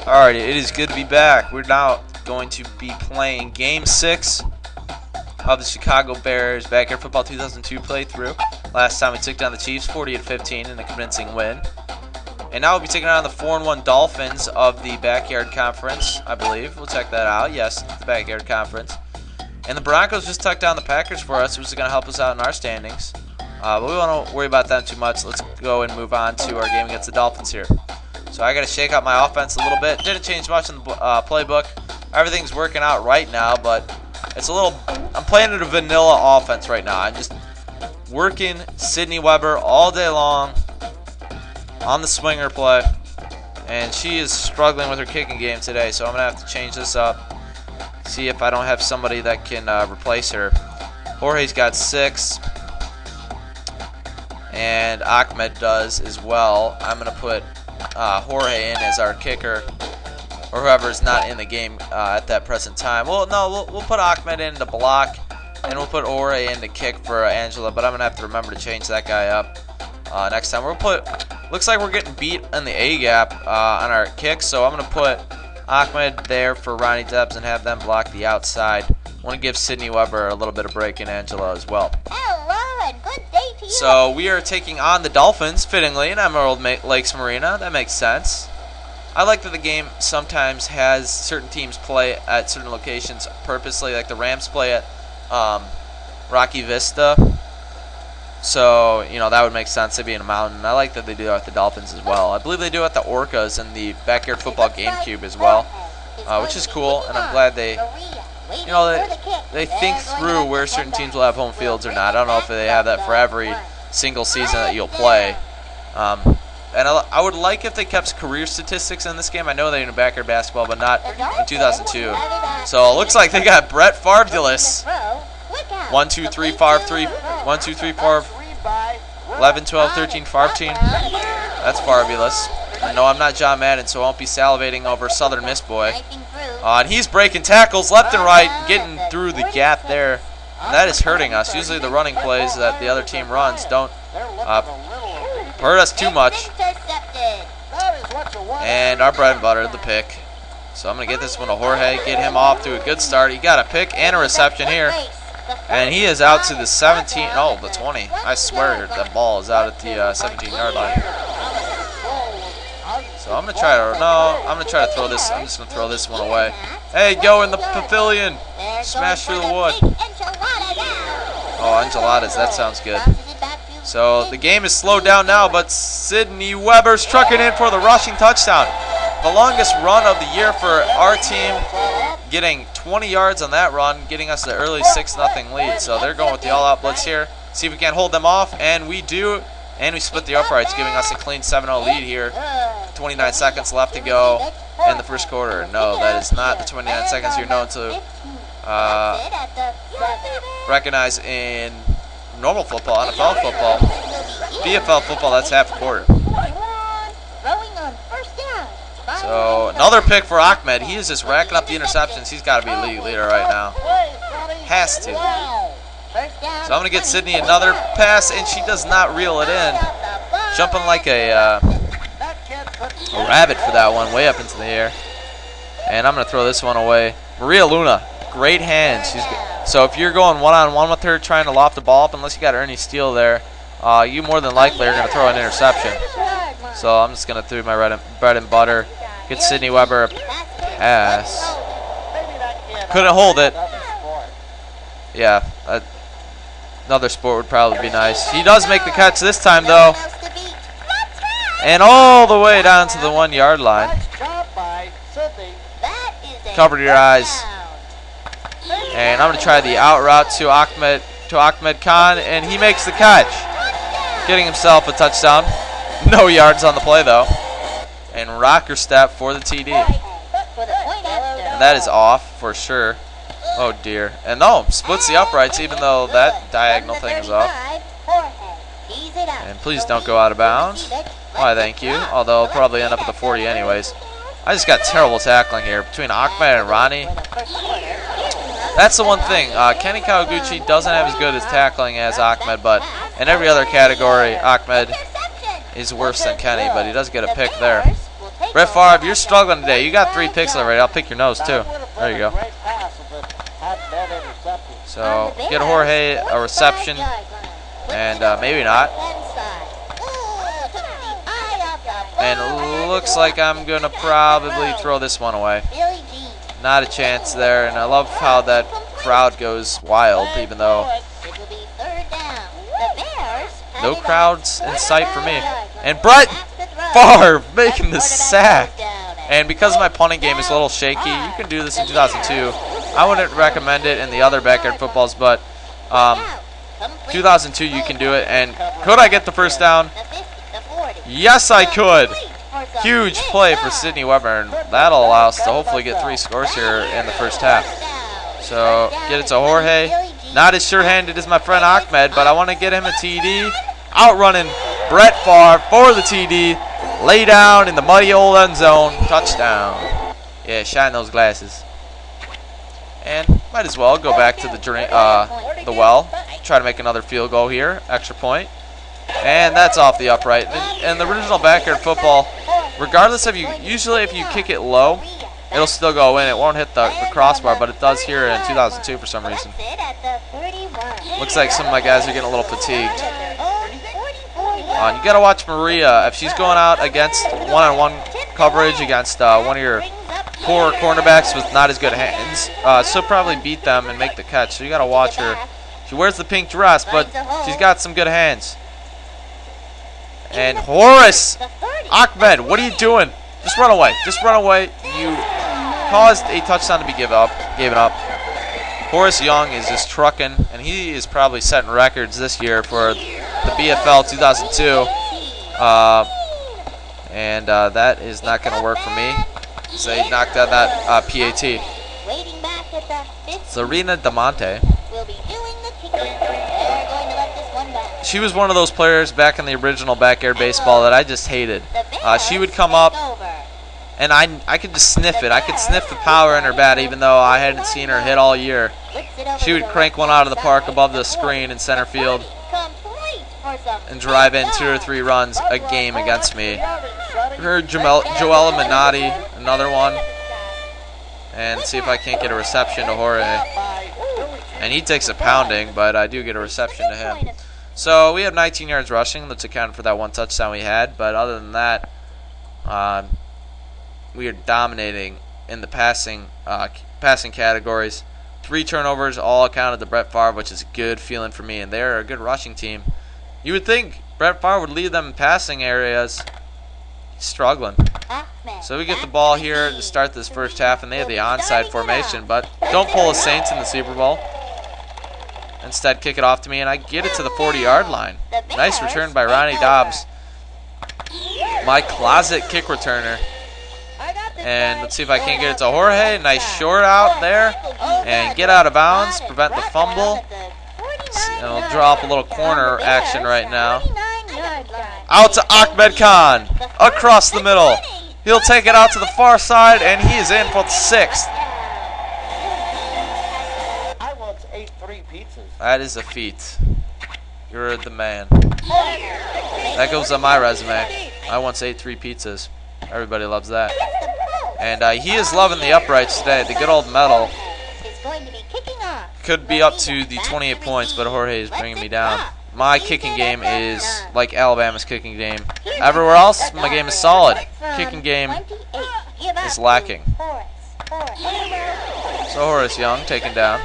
Alrighty, it is good to be back. We're now going to be playing Game 6 of the Chicago Bears Backyard Football 2002 playthrough. Last time we took down the Chiefs 40-15 in a convincing win. And now we'll be taking on the 4-1 Dolphins of the Backyard Conference, I believe. We'll check that out. Yes, the Backyard Conference. And the Broncos just took down the Packers for us, which is going to help us out in our standings. But we won't worry about that too much. Let's go and move on to our game against the Dolphins here. So I got to shake up my offense a little bit. Didn't change much in the playbook. Everything's working out right now, but it's a little. I'm playing a vanilla offense right now. I'm just working Sydney Weber all day long on the swinger play, and she is struggling with her kicking game today. So I'm gonna have to change this up. See if I don't have somebody that can replace her. Jorge's got 6. And Ahmed does as well. I'm going to put Jorge in as our kicker, or whoever's not in the game at that present time. Well, no, we'll put Ahmed in to block, and we'll put Jorge in to kick for Angela, but I'm going to have to remember to change that guy up next time. Looks like we're getting beat in the A-gap on our kicks, so I'm going to put Ahmed there for Ronnie Debs and have them block the outside. I want to give Sydney Weber a little bit of break in Angela as well. Hello and good day to you. So we are taking on the Dolphins, fittingly, in Emerald Lakes Marina. That makes sense. I like that the game sometimes has certain teams play at certain locations purposely, like the Rams play at Rocky Vista. So, you know, that would make sense to be in a mountain. I like that they do that with the Dolphins as well. I believe they do it at the Orcas and the Backyard Football GameCube as well, which is cool, and I'm glad they think through where certain teams will have home fields or not. I don't know if they have that for every single season that you'll play. And I would like if they kept career statistics in this game. I know they're in backyard basketball, but not in 2002. So it looks like they got Brett Favre-less. 1, 2, 3, Favre 3. 1, 2, 3, Favre. 11, 12, 13, Favre team. That's Favre-less. I know I'm not John Madden, so I won't be salivating over Southern Miss Boy. And he's breaking tackles left and right, getting through the gap there. And that is hurting us. Usually the running plays that the other team runs don't hurt us too much. And our bread and butter, the pick. So I'm going to get this one to Jorge, get him off to a good start. He got a pick and a reception here. And he is out to the 17, oh, the 20. I swear that ball is out at the 17-yard line. So I'm going to try to throw this. I'm just going to throw this one away. Hey, go in the pavilion. Smash through the wood. Oh, enchiladas. That sounds good. So the game is slowed down now, but Sydney Weber's trucking in for the rushing touchdown. The longest run of the year for our team, getting 20 yards on that run, getting us the early 6-0 lead. So they're going with the all-out blitz here. See if we can hold them off, and we do. And we split the uprights, giving us a clean 7-0 lead here. 29 seconds left to go in the first quarter. No, that is not the 29 seconds you're known to recognize in normal football, NFL football. VFL football, that's half a quarter. So another pick for Ahmed. He is just racking up the interceptions. He's got to be a league leader right now. Has to. So I'm going to get Sydney another pass, and she does not reel it in. Jumping like a rabbit for that one, way up into the air. And I'm going to throw this one away. Maria Luna, great hands. So if you're going one-on-one with her, trying to loft the ball up, unless you got Ernie Steele there, you more than likely are going to throw an interception. So I'm just going to throw my bread and butter. Get Sydney Weber a pass. Couldn't hold it. Yeah, another sport would probably be nice. He does make the catch this time, though. And all the way down to the 1-yard line. Cover your eyes. And I'm going to try the out route to Ahmed Khan, and he makes the catch, getting himself a touchdown. No yards on the play, though. And rocker step for the TD. And that is off for sure. Oh, dear. And no, splits the uprights, even though that diagonal thing is off. And please don't go out of bounds. Why, thank you. Although I'll probably end up at the 40 anyways. I just got terrible tackling here between Ahmed and Ronnie. That's the one thing. Kenny Kawaguchi doesn't have as good as tackling as Ahmed, but in every other category, Ahmed is worse than Kenny, but he does get a pick there. Brett Favre, you're struggling today. You got 3 picks already. I'll pick your nose too. There you go. So get Jorge a reception, and maybe not. And looks like I'm gonna probably throw this one away. Not a chance there, and I love how that crowd goes wild, even though no crowds in sight for me. And Brett Favre making the sack. And because my punting game is a little shaky, you can do this in 2002. I wouldn't recommend it in the other backyard footballs, but 2002 you can do it. And could I get the first down? Yes, I could. Huge play for Sidney Weber, and that'll allow us to hopefully get 3 scores here in the first half. So get it to Jorge. Not as sure-handed as my friend Ahmed, but I want to get him a TD. Outrunning Brett Favre for the TD. Lay down in the muddy old end zone. Touchdown. Yeah, shine those glasses. And might as well go back to the well. Try to make another field goal here. Extra point. And that's off the upright. And the original backyard football, regardless of usually if you kick it low, it'll still go in. It won't hit the crossbar, but it does here in 2002 for some reason. Looks like some of my guys are getting a little fatigued. You got to watch Maria. If she's going out against one-on-one coverage against one of your poor cornerbacks with not as good hands, she'll probably beat them and make the catch. So you got to watch her. She wears the pink dress, but she's got some good hands. And Horace Ahmed, what are you doing? Just run away. Just run away. You caused a touchdown to be given up. Horace Young is just trucking, and he is probably setting records this year for the BFL 2002. And that is not going to work for me. So he knocked out that PAT. Serena Damonte. She was one of those players back in the original backyard baseball that I just hated. She would come up, and I could just sniff it. I could sniff the power in her bat, even though I hadn't seen her hit all year. She would crank one out of the park above the screen in center field and drive in 2 or 3 runs a game against me. Her Joella Minotti, another one. And see if I can't get a reception to Jorge. And he takes a pounding, but I do get a reception to him. So we have 19 yards rushing. Let's account for that 1 touchdown we had. But other than that, we are dominating in the passing categories. 3 turnovers, all accounted to Brett Favre, which is a good feeling for me. And they're a good rushing team. You would think Brett Favre would lead them in passing areas. He's struggling. So we get the ball here to start this first half, and they have the onside formation. But don't pull the Saints in the Super Bowl. Instead, kick it off to me, and I get it to the 40-yard line. Nice return by Ronnie Dobbs, my closet kick returner. And let's see if I can't get it to Jorge. Nice short out there, and get out of bounds, prevent the fumble. And we'll draw up a little corner action right now. Out to Ahmed Khan, across the middle. He'll take it out to the far side, and he is in for the 6th. That is a feat. You're the man. That goes on my resume. I once ate 3 pizzas. Everybody loves that. And he is loving the uprights today. The good old metal. Could be up to the 28 points, but Jorge is bringing me down. My kicking game is like Alabama's kicking game. Everywhere else, my game is solid. Kicking game is lacking. So Horace Young taken down.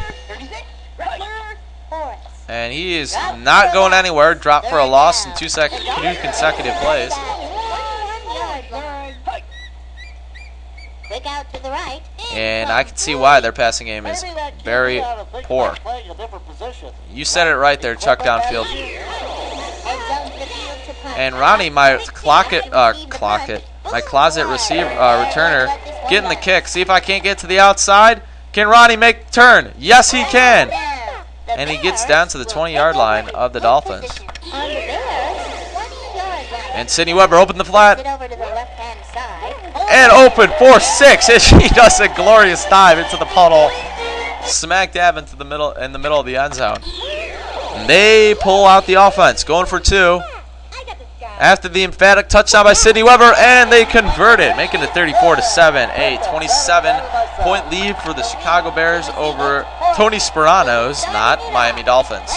And he is not going anywhere. Dropped for a loss in 2 consecutive plays. And I can see why their passing game is very poor. You said it right there, Chuck downfield. And Ronnie, my closet returner, getting the kick. See if I can't get to the outside. Can Ronnie make the turn? Yes, he can. And he gets down to the 20-yard line of the Dolphins. And Sidney Weber opened the flat. And open for 6 as she does a glorious dive into the puddle. Smack dab into the middle, in the middle of the end zone. And they pull out the offense, going for 2. after the emphatic touchdown by Sidney Weber, and they convert it, making it 34-7, a 27-point lead for the Chicago Bears over Tony Sperano's, not Miami Dolphins.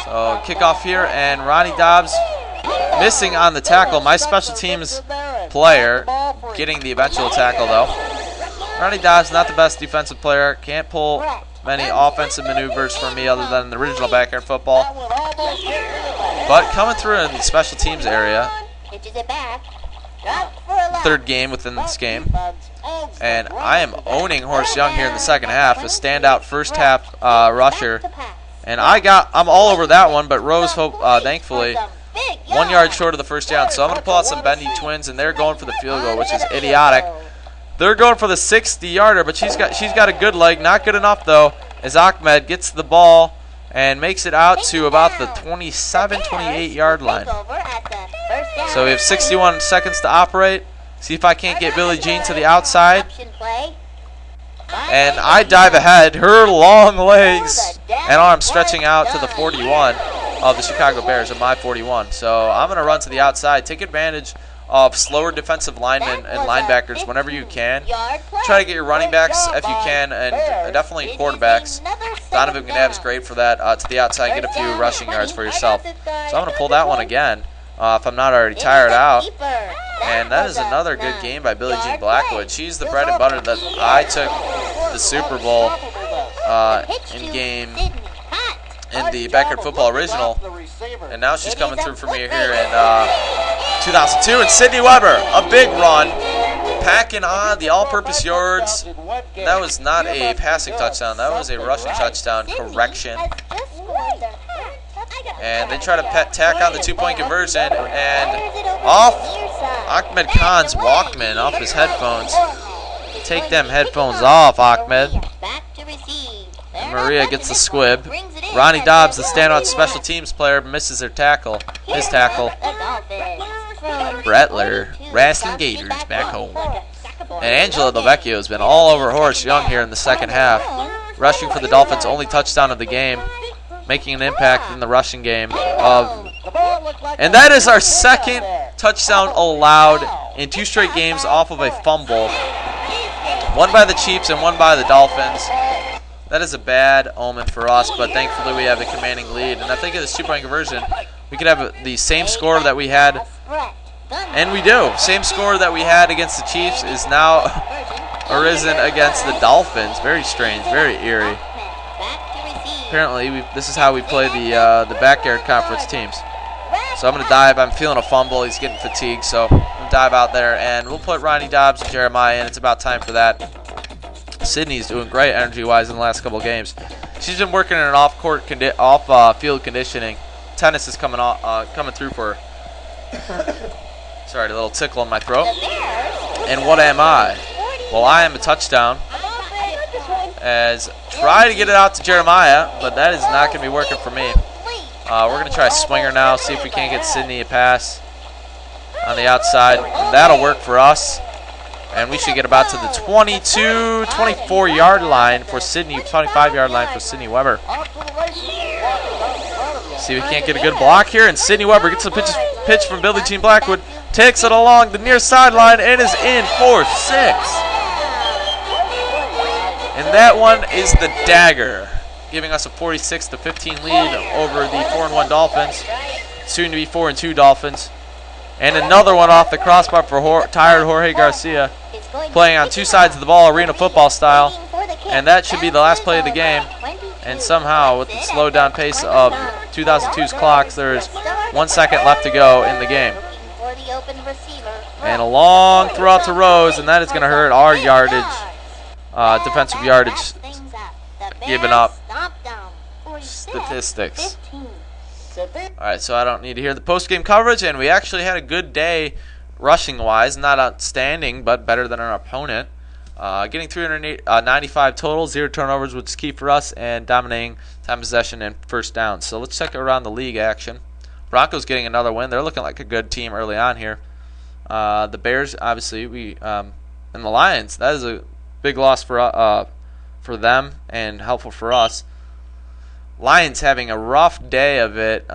So kickoff here, and Ronnie Dobbs missing on the tackle. My special teams player getting the eventual tackle, though. Ronnie Dobbs, not the best defensive player. Can't pull many offensive maneuvers for me other than the original backyard football. But coming through in the special teams area, third game within this game. And I am owning Horace Young here in the second half, a standout first half rusher. And I'm all over that one, but Rose, thankfully, 1 yard short of the first down. So I'm going to pull out some bendy twins, and they're going for the field goal, which is idiotic. They're going for the 60-yarder, but she's got a good leg. Not good enough, though, as Ahmed gets the ball and makes it out to about the 27, 28-yard line. So we have 61 seconds to operate. See if I can't get Billie Jean to the outside. And I dive ahead. Her long legs and arms stretching out to the 41 of the Chicago Bears, at my 41. So I'm going to run to the outside, take advantage of slower defensive linemen and linebackers whenever you can. Try to get your running backs if you can, and definitely quarterbacks. Donovan McNabb is great for that, to the outside, get a few rushing yards for yourself. So I'm going to pull that one again if I'm not already tired out. And that is another good game by Billie Jean Blackwood. She's the bread and butter that I took the Super Bowl in the backyard football original, and now she's coming through for me here in 2002. And Sidney Weber, a big run, packing on the all-purpose yards. That was not a passing touchdown, that was a rushing touchdown. Correction. And they try to tack on the 2-point conversion, and off Ahmed Khan's Walkman, off his headphones. Take them headphones off, Ahmed. And Maria gets the squib. Ronnie Dobbs, the standout special teams player, misses his tackle. Brettler, Raskin Gators back home. And Angela Delvecchio has been all over Horace Young here in the second half, rushing for the Dolphins' only touchdown of the game, making an impact in the rushing game. And that is our second touchdown allowed in 2 straight games off of a fumble. One by the Chiefs and one by the Dolphins. That is a bad omen for us, but thankfully we have a commanding lead. And I think of this 2-point conversion, we could have the same score that we had, and we do. Same score that we had against the Chiefs is now arisen against the Dolphins. Very strange, very eerie. Apparently, this is how we play the backyard conference teams. So I'm going to dive. I'm feeling a fumble. He's getting fatigued, so I'm going to dive out there, and we'll put Ronnie Dobbs and Jeremiah in. It's about time for that. Sydney's doing great energy-wise in the last couple of games. She's been working in an off-field conditioning. Tennis is coming through for her. Sorry, a little tickle in my throat. And what am I? Well, I am a touchdown. As try to get it out to Jeremiah, but that is not going to be working for me. We're going to try a swinger now, see if we can't get Sydney a pass on the outside. And that'll work for us. And we should get about to the 22, 24-yard line for Sydney, 25-yard line for Sidney Weber. See if we can't get a good block here, and Sidney Weber gets the pitch from Billie Jean Blackwood, takes it along the near sideline, and is in for 6. And that one is the dagger, giving us a 46-15 lead over the 4-1 Dolphins, soon to be 4-2 Dolphins. And another one off the crossbar for tired Jorge Garcia, playing on 2 sides of the ball, arena football style. And that should be the last play of the game. And somehow, with the slowed down pace of 2002's clocks, there's 1 second left to go in the game. And a long throw out to Rose, and that is going to hurt our yardage, defensive yardage given up statistics. Alright, so I don't need to hear the post-game coverage, and we actually had a good day rushing-wise. Not outstanding, but better than our opponent. Getting 395 total, 0 turnovers, which is key for us, and dominating time possession and first down. So let's check around the league action. Broncos getting another win. They're looking like a good team early on here. The Bears, obviously, and the Lions. That is a big loss for them and helpful for us. Lions having a rough day of it.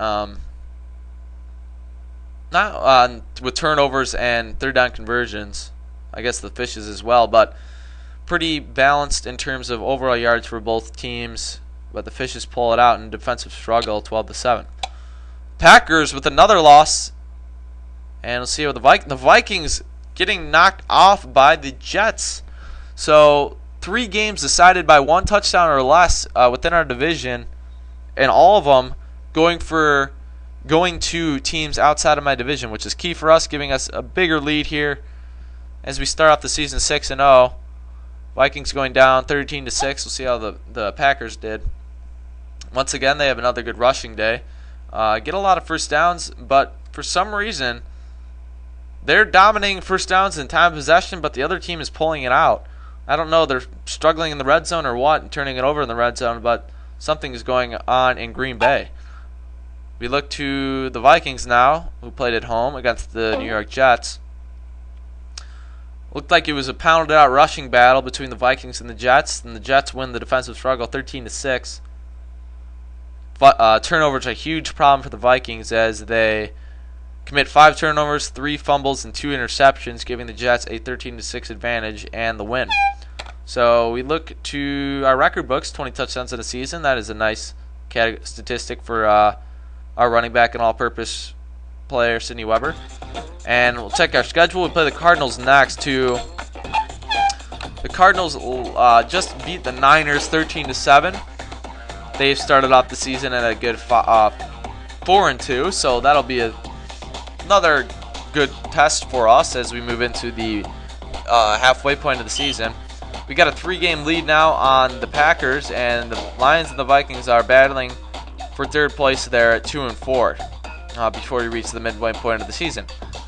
not with turnovers and third down conversions. I guess the Fishes as well, but pretty balanced in terms of overall yards for both teams. But the Fishes pull it out in defensive struggle, 12-7. Packers with another loss, and we'll see what the Vikings getting knocked off by the Jets. So 3 games decided by 1 touchdown or less within our division, and all of them going to teams outside of my division, which is key for us, giving us a bigger lead here as we start off the season 6-0. Vikings going down 13-6. We'll see how the Packers did. Once again, they have another good rushing day. Get a lot of first downs, but for some reason, they're dominating first downs in time of possession, but the other team is pulling it out. I don't know, they're struggling in the red zone or what, and turning it over in the red zone, but something is going on in Green Bay. We look to the Vikings now, who played at home against the New York Jets. Looked like it was a pounded out rushing battle between the Vikings and the Jets win the defensive struggle 13-6. Turnovers are a huge problem for the Vikings as they commit 5 turnovers, 3 fumbles, and 2 interceptions, giving the Jets a 13-6 advantage and the win. So we look to our record books, 20 touchdowns in a season. That is a nice statistic for our running back and all-purpose player, Sidney Weber. And we'll check our schedule. We play the Cardinals next. The Cardinals just beat the Niners 13-7. They've started off the season at a good 4-2, so that'll be another good test for us as we move into the halfway point of the season. We got a 3-game lead now on the Packers, and the Lions and the Vikings are battling for third place there at 2-4 before we reach the midway point of the season.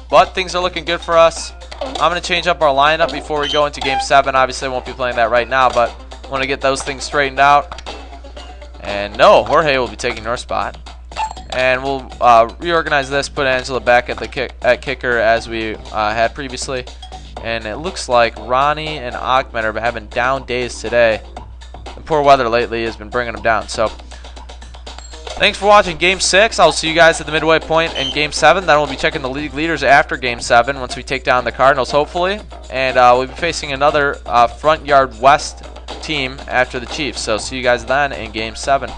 But things are looking good for us. I'm going to change up our lineup before we go into Game 7. Obviously, I won't be playing that right now, but I want to get those things straightened out. And no, Jorge will be taking your spot. And we'll reorganize this, put Angela back at kicker as we had previously. And it looks like Ronnie and Ahmed are having down days today. The poor weather lately has been bringing them down. So thanks for watching Game 6. I'll see you guys at the midway point in Game 7. Then we'll be checking the league leaders after Game 7 once we take down the Cardinals, hopefully. And we'll be facing another Front Yard West team after the Chiefs. So see you guys then in Game 7.